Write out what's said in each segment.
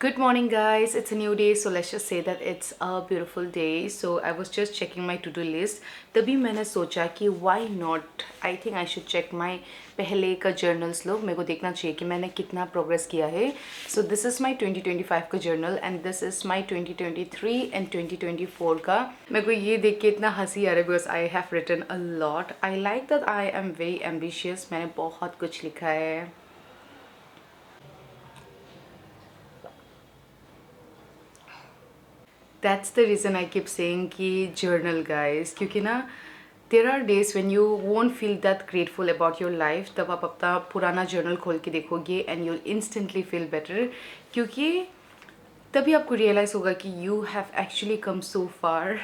Good morning, guys. It's a new day, so let's just say that it's a beautiful day. So I was just checking my to-do list. तभी मैंने सोचा कि why not? I think I should check my पहले का journals लोग मेरे को देखना चाहिए कि मैंने कितना progress किया है. So this is my 2025 का journal and this is my 2023 and 2024 का. मेरे को ये देख के इतना हंसी आ रहा है because I have written a lot. I like that I am very ambitious. मैंने बहुत कुछ लिखा है. That's the reason I keep saying कि journal, guys, क्योंकि ना there are days when you won't feel that grateful about your life. तब आप अपना पुराना journal खोल के देखोगे and you'll instantly feel better, क्योंकि तभी आपको realize होगा कि you have actually come so far.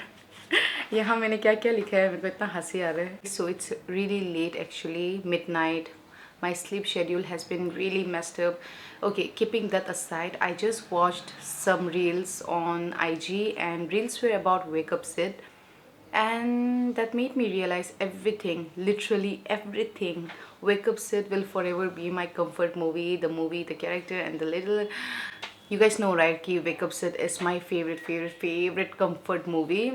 यहाँ मैंने क्या क्या लिखा है, मेरे को इतना हंसी आ रहा है. So it's really late actually, midnight. My sleep schedule has been really messed up. Okay, keeping that aside, I just watched some reels on IG and reels were about Wake Up Sid, and that made me realize everything, literally everything. Wake Up Sid will forever be my comfort movie, the character and the little, you guys know, right, कि Wake Up Sid is my favorite comfort movie.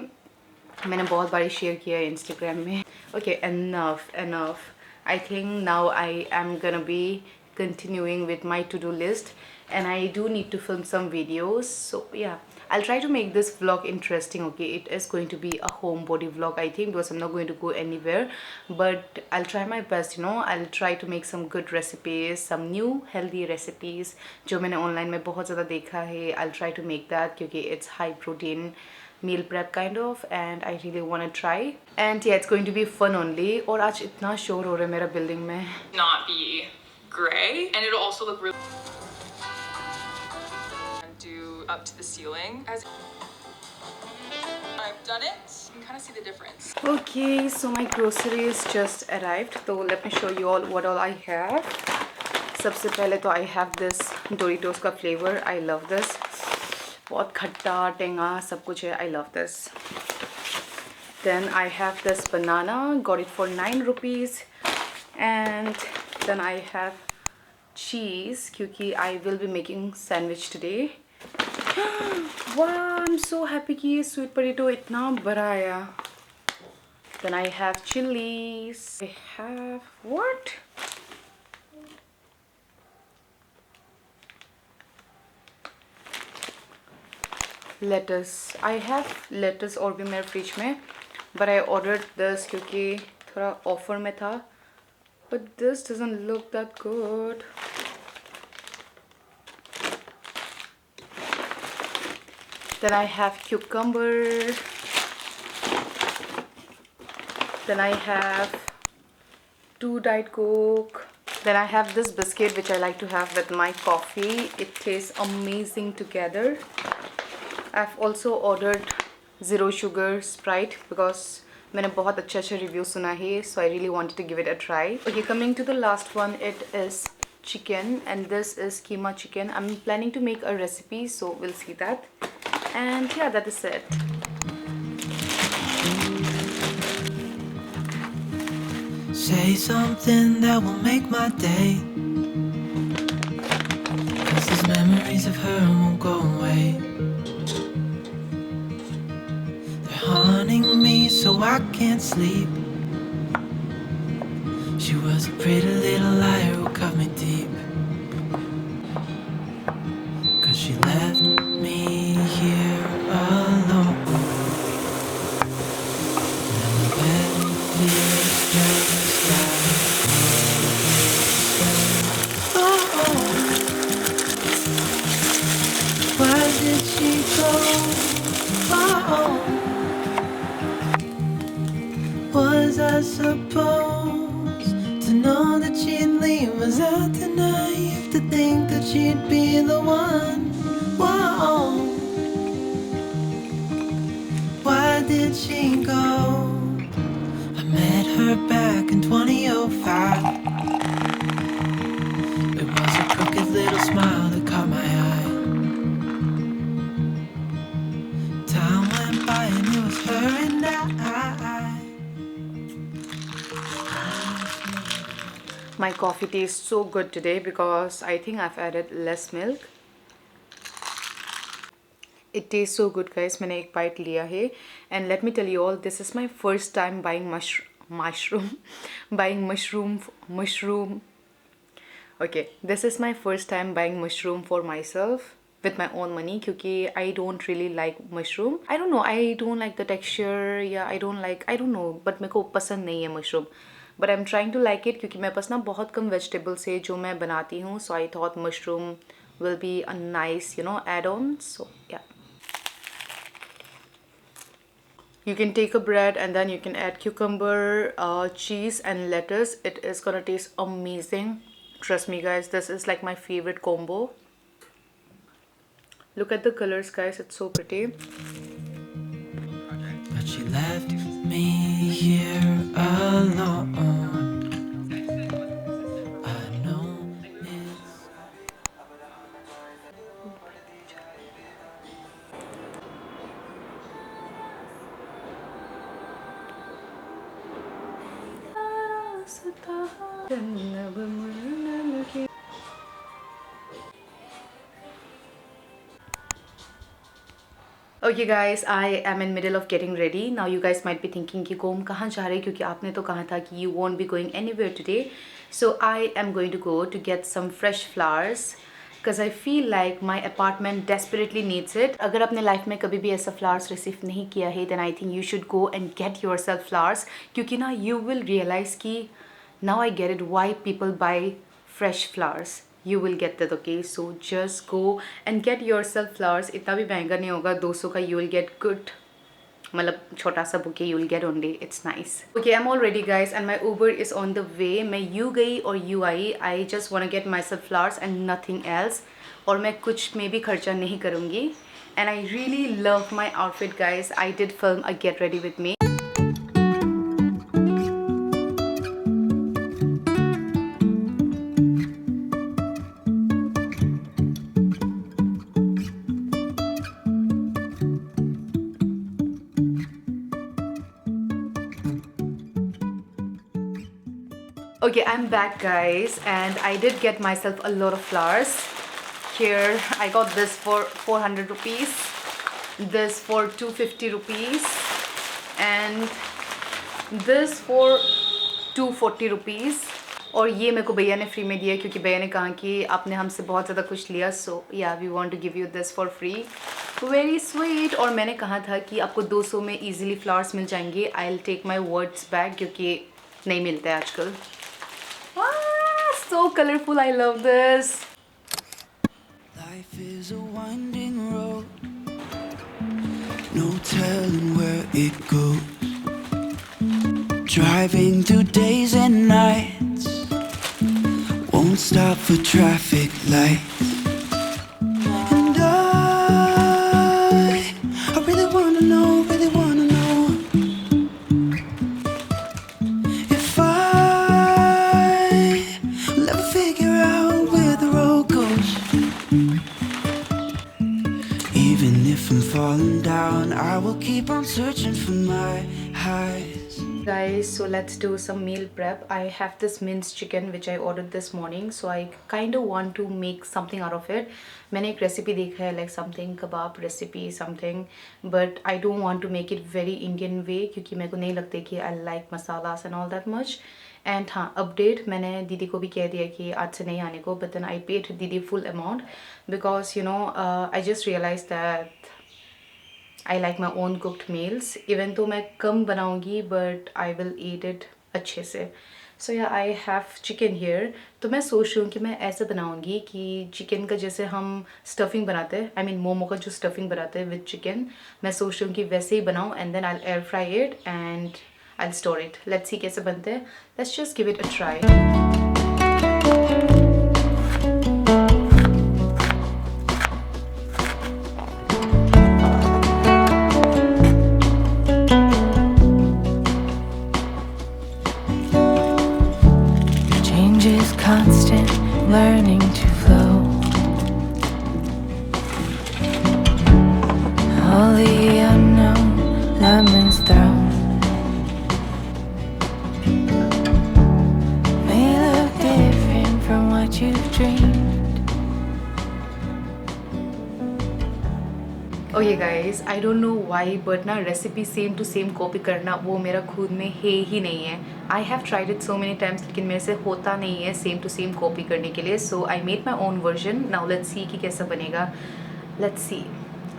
मैंने बहुत बारी share किया है Instagram में. Okay, enough. I think now I am gonna be continuing with my to-do list and I do need to film some videos. So yeah, I'll try to make this vlog interesting. Okay, it is going to be a homebody vlog, I think, because I'm not going to go anywhere, but I'll try my best. I'll try to make some good recipes, some new healthy recipes जो मैंने online में बहुत ज़्यादा देखा है. I'll try to make that क्योंकि it's high protein meal prep kind of and I really want to try, and yeah, it's going to be fun only. और आज इतना शोर हो रहा है मेरा building में. Not be gray, and it'll also look really and do up to the ceiling. As I've done it, you can kind of see the difference. Okay, so my groceries just arrived, so let me show you all what all I have. सबसे पहले तो I have this Doritos का flavor. I love this. बहुत खट्टा टेंगा सब कुछ है. I love this. Then I have this banana, got it for 9 rupees, and then I have cheese क्योंकि I will be making sandwich today. Wow, I'm so happy कि ये sweet potato इतना बड़ा आया. Then I have chilies. I have what? Lettuce. I have lettuce और भी मेरे fridge में, but I ordered this क्योंकि थोड़ा ऑफर में था. But this doesn't look that good. Then I have cucumber. Then I have 2 Diet Coke. Then I have this biscuit which I like to have with my coffee. It tastes amazing together. I've also ordered zero sugar Sprite because मैंने बहुत अच्छा review सुना है, so I really wanted to give it a try. Okay, coming to the last one, it is chicken and this is keema chicken. I'm planning to make a recipe, so we'll see that. And yeah, that is it. Say something that will make my day, 'cause these memories of her won't go away. Haunting me so I can't sleep. She was a pretty little liar who cut me deep, 'cause she left me here alone. And the bed is just oh, why did she go? Was I supposed to know that she'd leave? Was I too naive to think that she'd be the one? Whoa. Why did she go? I met her back in 2005. It was a crooked little smile that caught my eye. Time went by and it was her and I. My coffee tastes so good today because I think I've added less milk. It tastes so good guys. मैंने एक bite लिया है and let me tell you all, this is my first time buying mushroom. Okay, this is my first time buying mushroom for myself with my own money क्योंकि I don't really like mushroom. I don't know, I don't like the texture. Yeah, I don't know, but मेरे को पसंद नहीं है mushroom. But I'm trying to like it क्योंकि मेरे पास ना बहुत कम vegetables है जो मैं बनाती हूँ. So I thought mushroom will be a nice, add-on. So yeah. You can take a bread and then you can add cucumber, cheese and lettuce. It is gonna taste amazing. Trust me guys, this is like my favorite combo. Look at the colors guys, it's so pretty. But she left me here alone. I know it's Okay guys, I am in middle of getting ready. Now you guys might be thinking कि कोम कहाँ जा रहे, क्योंकि आपने तो कहा था कि you won't be going anywhere today. So I am going to go to get some fresh flowers because I feel like my apartment desperately needs it. अगर आपने लाइफ में कभी भी ऐसा flowers रिसीव नहीं किया है, then I think you should go and get yourself flowers. क्योंकि ना you will realize कि now I get it why people buy fresh flowers. You will get that, okay? So just go and get yourself flowers. इतना भी महंगा नहीं होगा, 200 का you will get good. मतलब छोटा सा bouquet you will get only. It's nice. Okay, I'm all ready guys and my Uber is on the way. मैं यू गई और you I. I just wanna get myself flowers and nothing else. और मैं कुछ में भी खर्चा नहीं करूँगी. And I really love my outfit guys. I did film a get ready with me. Okay, I'm back guys and I did get myself a lot of flowers. Here I got this for 400 rupees, this for 250 rupees and this for 240 rupees. और ये मेरे को भैया ने free में दिया क्योंकि भैया ने कहा कि आपने हमसे बहुत ज़्यादा कुछ लिया, so yeah we want to give you this for free. Very sweet. और मैंने कहा था कि आपको 200 में easily flowers मिल जाएंगे. I'll take my words back क्योंकि नहीं मिलते आजकल. So colorful, I love this. life is a winding road, no telling where it goes. Driving through days and nights, won't stop for traffic lights. And I really wanna know if I'll ever figure out where the road goes. Even if I'm falling down, I will keep on searching for my highs. Guys, so let's do some meal prep. I have this minced chicken which I ordered this morning, so I kind of want to make something out of it. मैंने एक recipe देखा है like something kebab recipe something, but I don't want to make it very Indian way क्योंकि मेरे को नहीं लगता कि I like masalas and all that much. And हाँ, update, मैंने दीदी को भी कह दिया कि आज से नहीं आने को, but then I paid दीदी full amount because I just realized that I like my own cooked meals. Even though मैं कम बनाऊंगी, but I will eat it अच्छे से. So yeah, I have chicken here. तो मैं सोच रही हूँ कि मैं ऐसे बनाऊंगी कि चिकन का जैसे हम स्टफिंग बनाते हैं, I mean मोमो का जो स्टफिंग बनाते हैं with chicken, मैं सोच रही हूँ कि वैसे ही बनाऊँ and then I'll air fry it and I'll store it. Let's see कैसे बनते हैं. Let's just give it a try. Change is constant, learning to flow. All the unknown, lemons thrown. May look different from what you've dreamed. Okay guys, I don't know why but ना recipe same to same copy करना वो मेरा खुद में है ही नहीं है. I have tried it so many times, लेकिन मेरे से होता नहीं है सेम टू सेम कॉपी करने के लिए. So I made my own version. Now let's see कि कैसा बनेगा. Let's see.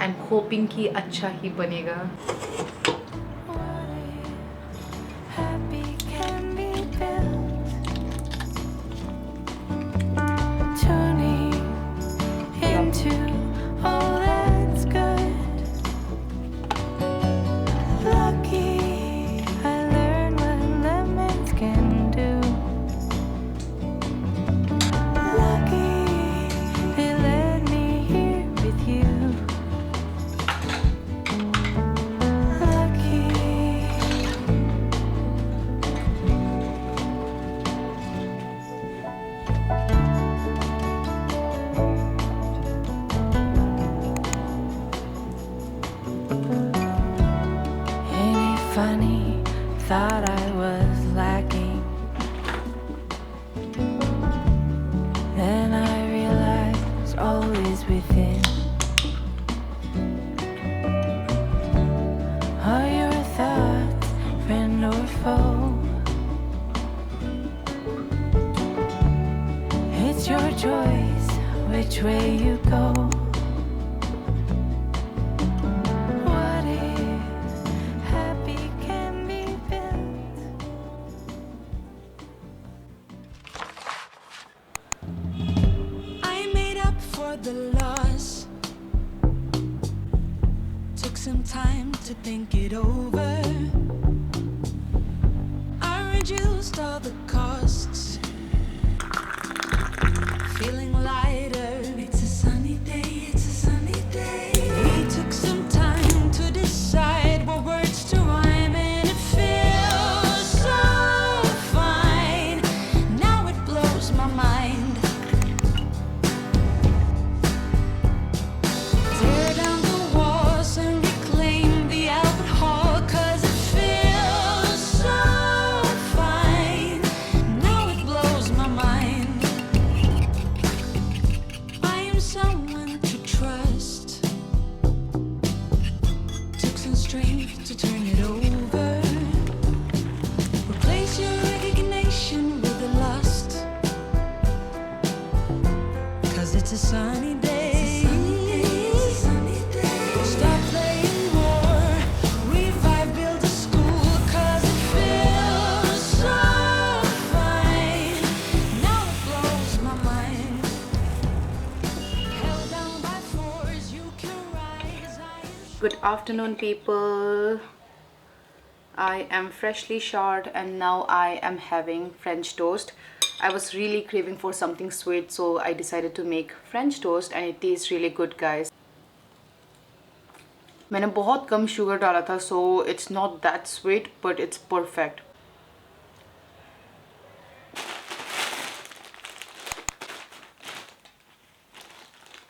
I am hoping कि अच्छा ही बनेगा. Happy can be built, turning into all that's good. Lucky I learned what lemons can do. Lucky they let me here with you. Lucky. Ain't it funny? Thought I was lacking. Then I realized all is within. Are your thoughts friend or foe? It's your choice which way you go. What if happy can be built? I made up for the loss. Took some time to think it over. I reduced all the costs. Feeling lighter. It's a sunny day, it's a sunny day. We took some time to decide what words to rhyme, and it feels so fine. Now it blows my mind. Tear down the walls and reclaim the Albert Hall, 'cause it feels so fine. Now it blows my mind. I am someone to trust. Took some strength to turn it over. Replace your resignation with the lust. 'Cause it's a sunny day. Stop playing war. Revive, build a school. 'Cause it feels so fine. Now it blows my mind. Held down by force, you can rise. Good afternoon, people. I am freshly showered and now I am having French toast. I was really craving for something sweet, so I decided to make French toast and it tastes really good, guys. मैंने बहुत कम sugar डाला था, so it's not that sweet, but it's perfect.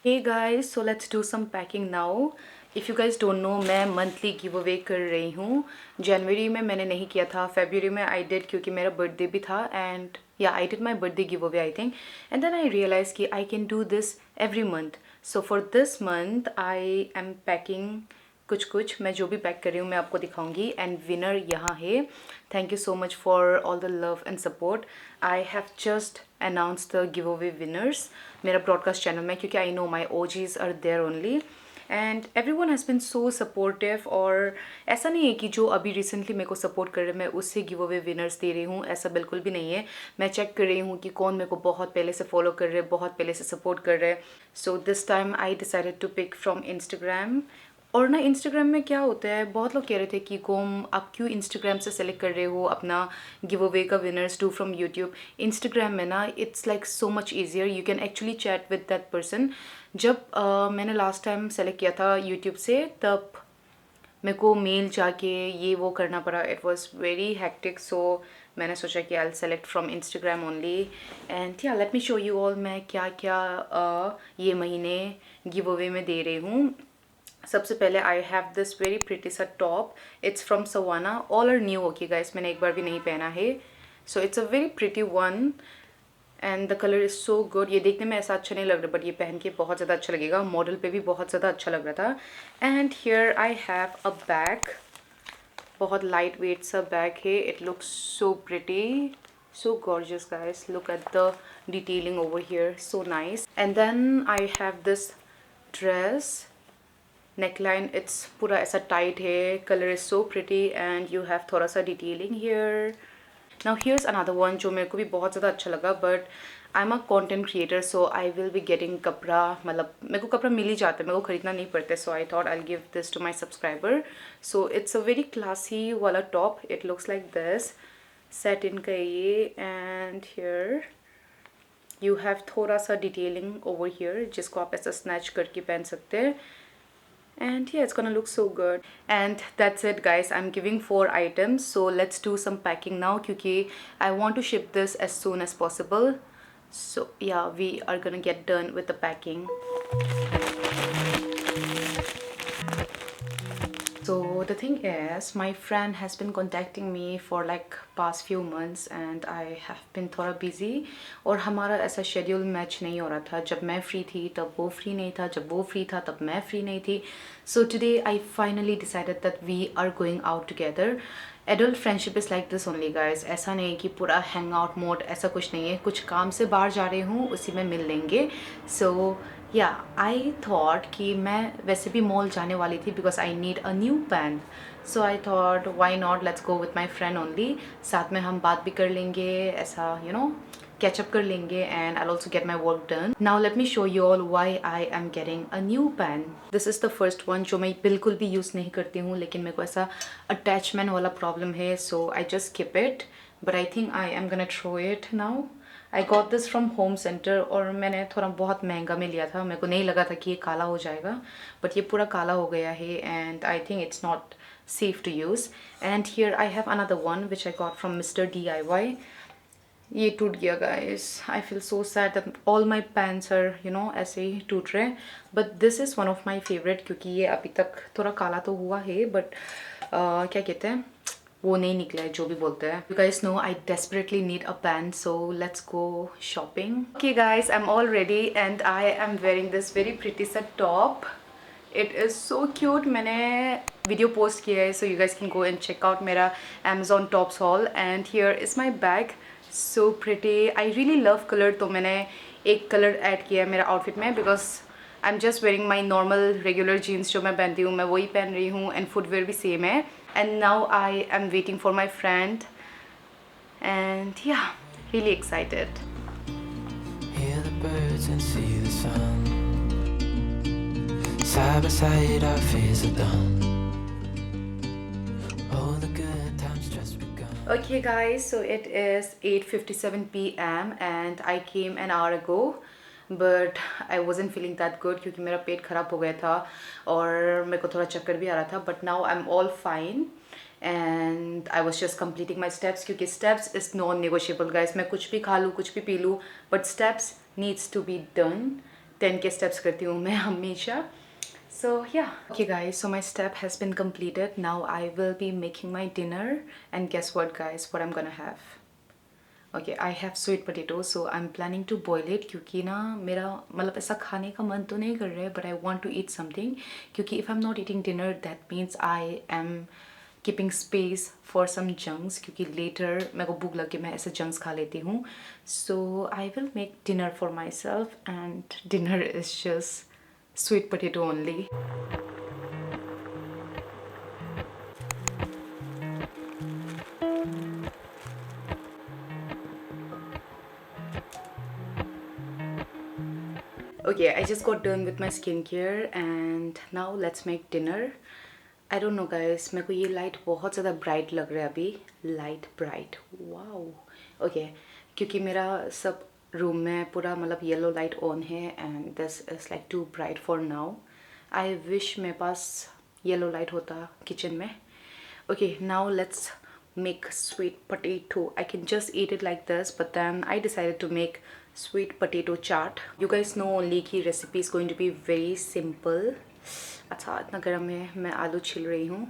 Hey guys, so let's do some packing now. If you guys don't know, मैं monthly give away कर रही हूँ. जनवरी में मैंने नहीं किया था, फेब्रुअरी में आई डिड क्योंकि मेरा बर्थडे भी था. And yeah I did my birthday giveaway I think. And then I realise कि I can do this every month. So for this month I am packing कुछ मैं जो भी पैक कर रही हूँ मैं आपको दिखाऊंगी. एंड विनर यहाँ है. Thank you so much for all the love and support. I have just announce the giveaway winners मेरा ब्रॉडकास्ट चैनल में, क्योंकि I know my OGs are there only. And everyone has been so supportive. और ऐसा नहीं है कि जो अभी रिसेंटली मेरे को सपोर्ट कर रहे हैं मैं उससे गिव अवे विनर्स दे रही हूँ, ऐसा बिल्कुल भी नहीं है. मैं चेक कर रही हूँ कि कौन मेरे को बहुत पहले से फॉलो कर रहे हैं, बहुत पहले से सपोर्ट कर रहे हैं. So this time I decided to pick from Instagram. और ना इंस्टाग्राम में क्या होता है, बहुत लोग कह रहे थे कि कोम आप क्यों इंस्टाग्राम से सेलेक्ट कर रहे हो अपना गिव अवे का winners, do from YouTube. Instagram में ना it's like so much easier, you can actually chat with that person. जब मैंने लास्ट टाइम सेलेक्ट किया था यूट्यूब से, तब मेरे को मेल जाके ये वो करना पड़ा. It was very hectic. So मैंने सोचा कि I select from Instagram only. And yeah let me show you all मैं क्या क्या ये महीने गिव अवे में दे रही हूँ. सबसे पहले I have this very pretty सा top. It's from Savana. All are new. Okay guys, मैंने एक बार भी नहीं पहना है. So it's a very pretty one. And the colour is so good. ये देखने में ऐसा अच्छा नहीं लग रहा बट ये पहन के बहुत ज़्यादा अच्छा लगेगा. मॉडल पे भी बहुत ज़्यादा अच्छा लग रहा था. And here I have a bag. बहुत लाइट वेट सा बैग है. It looks so pretty, so gorgeous guys. Look at the detailing over here, so nice. And then I have this dress neckline. It's पूरा ऐसा tight है. Color is so pretty and you have थोड़ा सा detailing here. Now here's another one जो मेरे को भी बहुत ज़्यादा अच्छा लगा, but I'm a content creator so I will be getting कपड़ा, मतलब मेरे को कपड़ा मिल ही जाता है, मेरे को खरीदना नहीं पड़ता. So I thought I'll give this to my subscriber. So it's a very classy वाला top. It looks like this. Satin का ये, and here you have थोड़ा सा detailing over here जिसको आप ऐसा snatch करके पहन सकते हैं. And yeah, it's gonna look so good. And that's it guys, I'm giving 4 items. So let's do some packing now क्योंकि I want to ship this as soon as possible. So yeah, we are gonna get done with the packing. So the thing is, my friend has been contacting me for like past few months and I have been थोड़ा busy और हमारा ऐसा schedule match नहीं हो रहा था. जब मैं free थी तब वो free नहीं था, जब वो free था तब मैं free नहीं थी. So today I finally decided that we are going out together. Adult friendship is like this only guys. ऐसा नहीं कि पूरा hangout mode, ऐसा कुछ नहीं है. कुछ काम से बाहर जा रहे हूँ उसी में मिल लेंगे. So yeah, I thought कि मैं वैसे भी मॉल जाने वाली थी because I need a new pen. So I thought why not, let's go with my friend only. साथ में हम बात भी कर लेंगे, ऐसा you know catch up कर लेंगे and I'll also get my work done. Now let me show you all why I am getting a new pen. This is the first one जो मैं बिल्कुल भी यूज़ नहीं करती हूँ लेकिन मेरे को ऐसा attachment वाला problem है, so I just keep it. But I think I am gonna throw it now. I got this from Home Center और मैंने थोड़ा बहुत महंगा में लिया था. मेरे को नहीं लगा था कि ये काला हो जाएगा but ये पूरा काला हो गया है and I think it's not safe to use. And here I have another one which I got from Mr. DIY. ये टूट गया guys. I feel so sad that all my pants are you know ऐसे ही टूट रहे. But this is one of my favorite क्योंकि ये अभी तक थोड़ा काला तो हुआ है but क्या कहते हैं वो नहीं निकला है, जो भी बोलते हैं. You guys know I desperately need a pen, so let's go shopping. Okay guys, I'm all ready and I am wearing this very pretty set top. It is so cute. मैंने वीडियो पोस्ट किया है so you guys can go and check out मेरा Amazon tops haul. And here is my bag. So pretty. I really love color, तो मैंने एक colour add किया है मेरा आउटफिट में because I'm just wearing my normal regular jeans जो मैं पहनती हूँ, मैं वही पहन रही हूँ and footwear भी same है. And now I am waiting for my friend and yeah, really excited. Hear the birds and see the sun. Side by side our fears are done. Oh, the good times just begun. Okay guys, so it is 8:57 p.m. and I came an hour ago. But I wasn't feeling that good क्योंकि मेरा पेट ख़राब हो गया था और मेरे को थोड़ा चक्कर भी आ रहा था. But now I'm all fine and I was just completing my steps क्योंकि steps is non-negotiable guys. मैं कुछ भी खा लूँ कुछ भी पी लूँ but steps needs to be done. 10 के steps करती हूँ मैं हमेशा. So yeah. Okay guys, so my step has been completed. Now I will be making my dinner and guess what guys, what I'm gonna have. Okay, I have sweet potato, so I'm planning to boil it क्योंकि ना मेरा मतलब ऐसा खाने का मन तो नहीं कर रहा है but I want to eat something क्योंकि if I'm not eating dinner that means I am keeping space for some junks क्योंकि later मेरे को भूख लगे मैं ऐसे junks खा लेती हूँ. So I will make dinner for myself and dinner is just sweet potato only. Okay, I just got done with my skincare and now let's make dinner. I don't know guys, मेरे को ये light बहुत ज़्यादा bright लग रहा है अभी. Light bright, wow. Okay, क्योंकि मेरा सब रूम में पूरा मतलब येलो लाइट ऑन है and this is like too bright for now. I wish मेरे पास येलो लाइट होता किचन में. Okay, now let's make sweet potato. I can just eat it like this, but then I decided to make sweet potato chaat. You guys know only कि recipe is going to be very simple. अच्छा इतना गर्म है, मैं आलू छील रही हूँ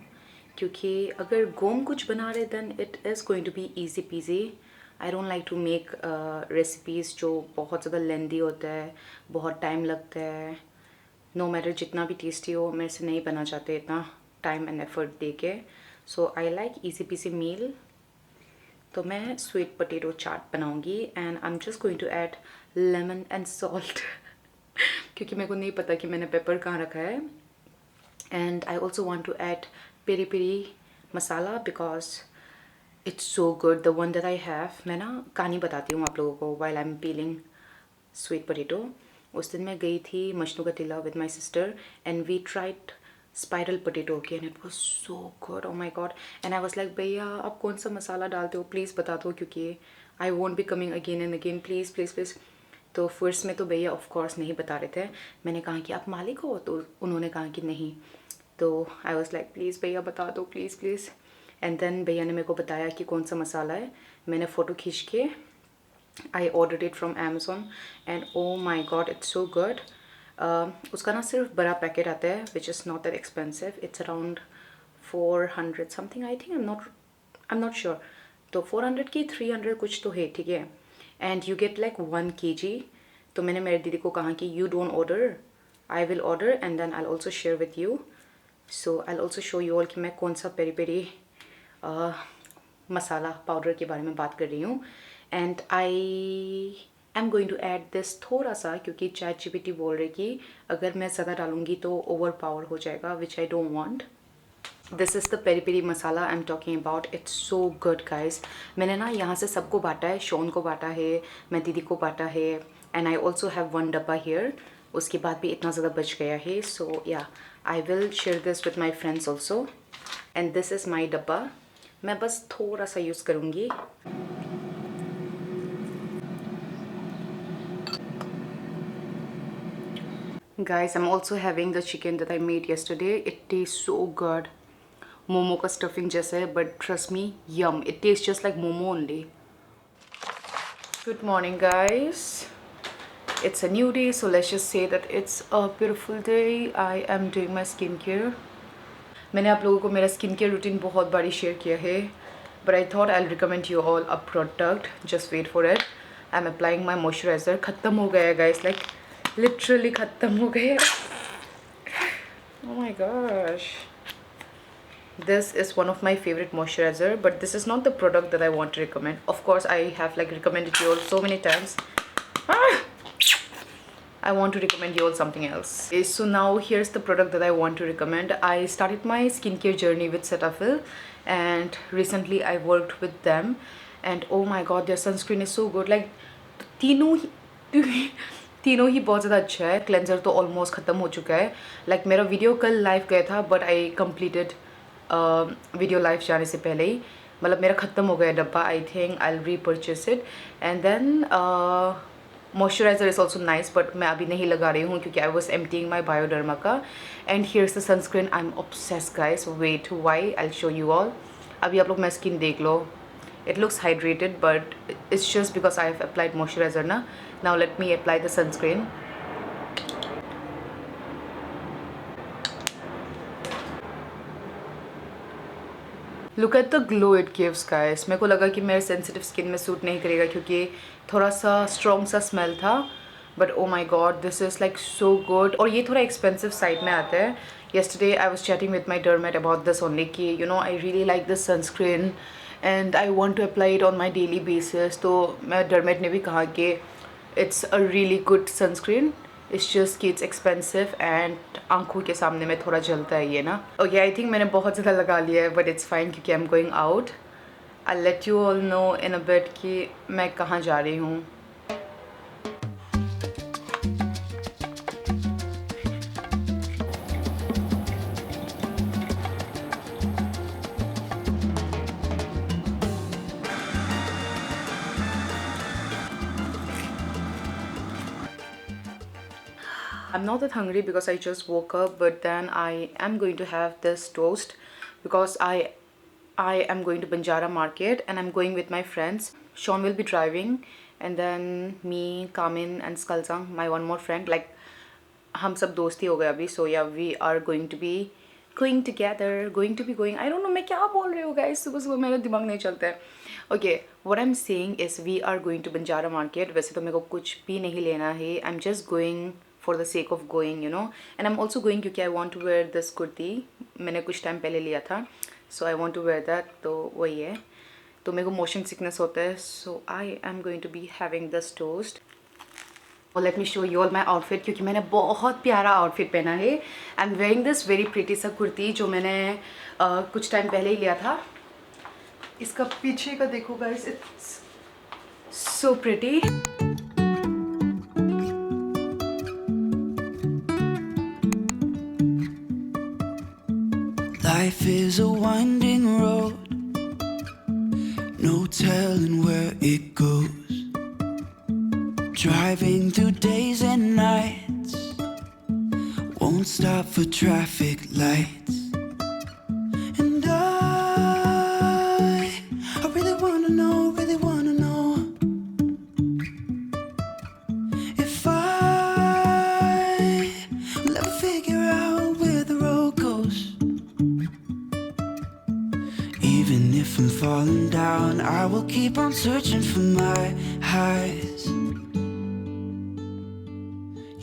क्योंकि अगर गोम कुछ बना रहे then it is going to be easy peasy. I don't like to make recipes जो बहुत ज़्यादा लेंदी होता है, बहुत टाइम लगता है. नो मैटर जितना भी टेस्टी हो, मेरे से नहीं बना चाहते इतना टाइम एंड एफर्ट दे के. So I like easy peasy meal. तो मैं स्वीट पोटैटो चाट बनाऊंगी and I am just going to add lemon and salt क्योंकि मेरे को नहीं पता कि मैंने पेपर कहाँ रखा है. And I also want to add peri peri masala because it's so good the one that I have. मैं ना कहानी बताती हूँ आप लोगों को while I am peeling sweet potato. उस दिन मैं गई थी Majnu ka Tila with my sister and we tried spiral potato के and it was so good. Oh my God. And I was like भैया आप कौन सा मसाला डालते हो, प्लीज़ बता दो क्योंकि I won't be coming again and again, please please please. तो फर्स्ट में तो भैया ऑफ कोर्स नहीं बता रहे थे. मैंने कहा कि आप मालिक हो, तो उन्होंने कहा कि नहीं. तो आई वाज लाइक प्लीज़ भैया बता दो प्लीज़ प्लीज़. एंड देन भैया ने मेरे को बताया कि कौन सा मसाला है. मैंने फ़ोटो खींच के I ordered it from Amazon and oh my God it's so good. उसका ना सिर्फ बड़ा पैकेट आता है which is not that expensive. It's around 400 something I think. I am not sure. तो 400 की 300 कुछ तो है, ठीक है. And you get like 1 kg. तो मैंने मेरी दीदी को कहा कि you don't order, I will order and then I also share with you. So I also show you all कि मैं कौन सा पेरी पेरी मसाला पाउडर के बारे में बात कर रही हूँ. And I am going to add this थोड़ा सा क्योंकि ChatGPT बोल रही कि अगर मैं ज़्यादा डालूँगी तो ओवर पावर हो जाएगा which I don't want. This is the peri peri masala I am talking about. It's so good guys. मैंने ना यहाँ से सबको बांटा है. शोन को बांटा है, मैं दीदी को बांटा है एंड आई ऑल्सो हैव 1 डब्बा हेयर. उसके बाद भी इतना ज़्यादा बच गया है. सो या I will share this with my friends also. And this is my डब्बा. मैं बस थोड़ा सा यूज़ करूँगी. Guys, I'm also having the chicken that I made yesterday. It tastes so good. Momo का stuffing जैसा है, but trust me, yum. It tastes just like momo only. Good morning, guys. It's a new day, so let's just say that it's a beautiful day. I am doing my skincare. मैंने आप लोगों को मेरा skincare routine बहुत बारी share किया है, but I thought I'll recommend you all a product. Just wait for it. I'm applying my moisturizer. खत्म हो गया है, guys. Like literally खत्म हो गया. Oh my gosh. This is one of my favorite moisturizer, but this is not the product that I want to recommend. Of course, I have like recommended you all so many times. I want to recommend you all something else. Okay, so now here's the product that I want to recommend. I started my skincare journey with Cetaphil, and recently I worked with them, and oh my god, their sunscreen is so good. Like तीनों ही बहुत ज़्यादा अच्छा है. Cleanser तो almost ख़त्म हो चुका है. लाइक मेरा वीडियो कल लाइव गया था, but I completed video live जाने से पहले ही. मतलब मेरा ख़त्म हो गया डब्बा. I think I will repurchase it. And then moisturiser is also nice, but मैं अभी नहीं लगा रही हूँ क्योंकि I was emptying my Bioderma का. And here's the sunscreen. I am obsessed guys. Wait why I show you all. अभी आप लोग मैं स्किन देख लो. It looks hydrated, but it's just because I have applied moisturizer na. Now let me apply the sunscreen. Look at the glow it gives, guys. मेरे को लगा कि मेरे sensitive skin में सूट नहीं करेगा क्योंकि थोड़ा सा strong सा smell था. But oh my god, this is like so good. और ये थोड़ा expensive side में आता है. Yesterday I was chatting with my dermat about this only कि you know I really like this sunscreen and I want to apply it on my daily basis. तो मैं डरमेट ने भी कहा कि it's a really good sunscreen. It's just कि it's expensive and आंखों के सामने में थोड़ा जलता है ये ना. Okay, I think मैंने बहुत ज़्यादा लगा लिया है, but it's fine क्योंकि I'm going out. I'll let you all know in a bit कि मैं कहाँ जा रही हूँ. I'm not that hungry because I just woke up, but then I am going to have this toast because I am going to Banjara Market and I'm going with my friends. Sean will be driving and then me, Kamin and Skalzang, my one more friend. Like हम सब दोस्ती हो गए अभी. So yeah, we are going to be going together, going. I don't know मैं क्या बोल रही हूँ guys. सुबह सुबह मेरा दिमाग नहीं चलता है. Okay, what I am saying is we are going to Banjara market. वैसे तो मेरे को कुछ भी नहीं लेना है. I am just going for the sake of going, you know. And I am also going क्योंकि I want to wear this kurti. मैंने कुछ टाइम पहले लिया था, so I want to wear that. तो वही है. तो मेरे को मोशन सिकनेस होता है, so I am going to be having this toast. Let me show you all my outfit, क्योंकि मैंने बहुत प्यारा आउटफिट पहना है. I am wearing this very pretty सा कुर्ती जो मैंने कुछ टाइम पहले ही लिया था. इसका पीछे का देखो guys, it's so pretty. Life is a winding road, no telling where it goes. Driving through days and nights, won't stop for traffic lights. And I really wanna know if I will ever figure out where the road goes. Even if I'm falling down, I will keep on searching for my highs.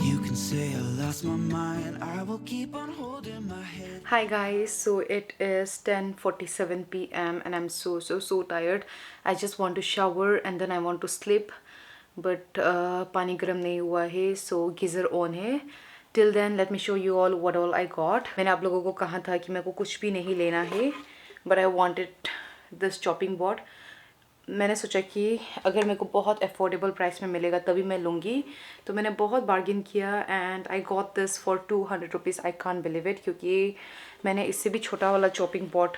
You can say I lost my mind, I will keep on holding my head. Hi guys, so it is 10:47 p.m. and I'm so tired. I just want to shower and then I want to sleep, but पानी गर्म नहीं हुआ है, so geyser on है. Till then let me show you all what all I got. मैंने आप लोगों को कहा था कि मेरे को कुछ भी नहीं लेना है, but I wanted this chopping board. मैंने सोचा कि अगर मेरे को बहुत अफोर्डेबल प्राइस में मिलेगा तभी मैं लूँगी. तो मैंने बहुत बार्गेन किया and I got this for 200 rupees. I can't believe it, क्योंकि मैंने इससे भी छोटा वाला चॉपिंग बोर्ड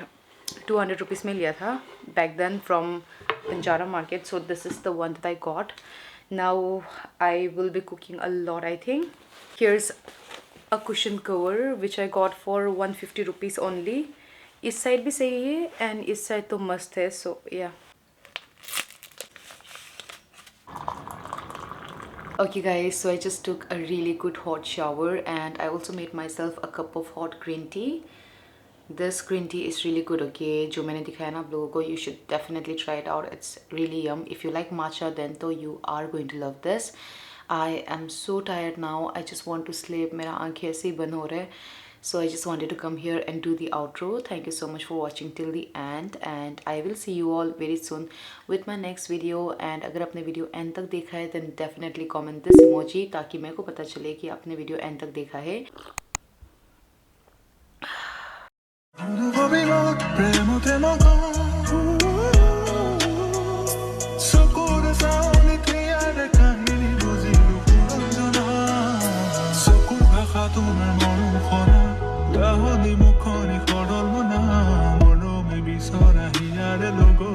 200 रुपीज़ में लिया था back then from Banjara market. So this is the one that I got. Now I will be cooking a lot. I think here's a cushion cover which I got for 150 rupees only. इस side भी सही है and इस side तो मस्त है. सो या okay guys, so I just took a really good hot shower and I also made myself a cup of hot green tea. This green tea is really good. Okay, जो मैंने दिखाया ना आप लोगों को, you should definitely try it out. It's really yum. If you like matcha then तो you are going to love this. I am so tired now. I just want to sleep. मेरा आँखें ऐसे ही बंद हो रहे हैं. So I just wanted to come here and do the outro. Thank you so much for watching till the end and I will see you all very soon with my next video. And अगर आपने video and तक देखा है then definitely comment this emoji ताकि मेरे को पता चले कि आपने वीडियो एंड तक देखा है. মুখনি খড়ল না মরমে বিছরা হিয়ারে লোগো